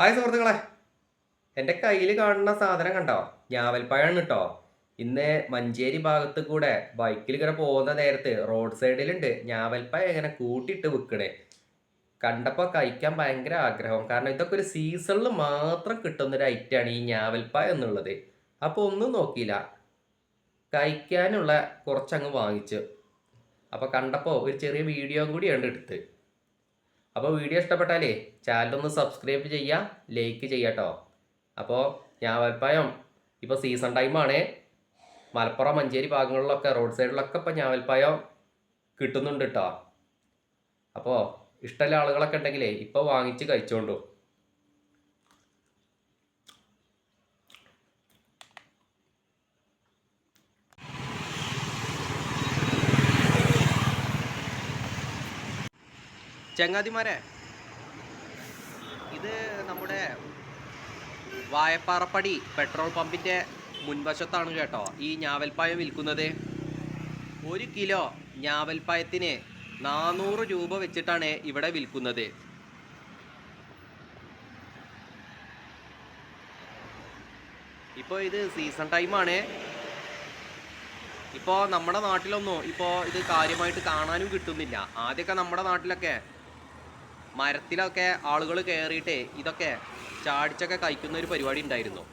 Hi സുഹൃത്തുക്കളെ, എൻ്റെ കയ്യിൽ കാണുന്ന സാധനം കണ്ടോ? ഞാവൽപ്പഴമാണ് കേട്ടോ. ഇന്ന് മഞ്ചേരി ഭാഗത്ത് കൂടെ ബൈക്കിൽ ഇങ്ങനെ പോകുന്ന നേരത്ത് റോഡ് സൈഡിലുണ്ട് ഞാവൽപ്പഴം ഇങ്ങനെ കൂട്ടിയിട്ട് വിൽക്കണേ. കണ്ടപ്പോൾ കഴിക്കാൻ ഭയങ്കര ആഗ്രഹം. കാരണം ഇതൊക്കെ ഒരു സീസണിൽ മാത്രം കിട്ടുന്ന ഒരു ഐറ്റമാണ് ഈ ഞാവൽപ്പഴം എന്നുള്ളത്. അപ്പോൾ ഒന്നും നോക്കിയില്ല, കഴിക്കാനുള്ള കുറച്ചങ്ങ് വാങ്ങിച്ചു. അപ്പോൾ കണ്ടപ്പോൾ ഒരു ചെറിയ വീഡിയോ കൂടിയാണ് എടുത്ത്. അപ്പോൾ വീഡിയോ ഇഷ്ടപ്പെട്ടാലേ ചാനലൊന്ന് സബ്സ്ക്രൈബ് ചെയ്യുക, ലൈക്ക് ചെയ്യുക കേട്ടോ. അപ്പോൾ ഞാവൽപ്പഴം ഇപ്പോൾ സീസൺ ടൈമാണ്. മലപ്പുറം മഞ്ചേരി ഭാഗങ്ങളിലൊക്കെ റോഡ് സൈഡിലൊക്കെ ഇപ്പോൾ ഞാവൽപ്പഴം കിട്ടുന്നുണ്ട് കേട്ടോ. അപ്പോൾ ഇഷ്ടമുള്ള ആളുകളൊക്കെ ഉണ്ടെങ്കിലേ ഇപ്പോൾ വാങ്ങിച്ച് കഴിച്ചോണ്ടു. ചങ്ങാതിമാരെ, ഇത് നമ്മുടെ വായപ്പാറപ്പടി പെട്രോൾ പമ്പിൻ്റെ മുൻവശത്താണ് കേട്ടോ ഈ ഞാവൽപ്പഴം വിൽക്കുന്നത്. 1 കിലോ ഞാവൽപ്പഴത്തിന് 400 രൂപ വെച്ചിട്ടാണ് ഇവിടെ വിൽക്കുന്നത്. ഇപ്പോൾ ഇത് സീസൺ ടൈമാണ്. ഇപ്പോൾ നമ്മുടെ നാട്ടിലൊന്നും ഇപ്പോൾ ഇത് കാര്യമായിട്ട് കാണാനും കിട്ടുന്നില്ല. ആദ്യമൊക്കെ നമ്മുടെ നാട്ടിലൊക്കെ മരത്തിലൊക്കെ ആളുകൾ കയറിയിട്ട് ഇതൊക്കെ ചാടിച്ചൊക്കെ കഴിക്കുന്ന ഒരു പരിപാടി ഉണ്ടായിരുന്നു.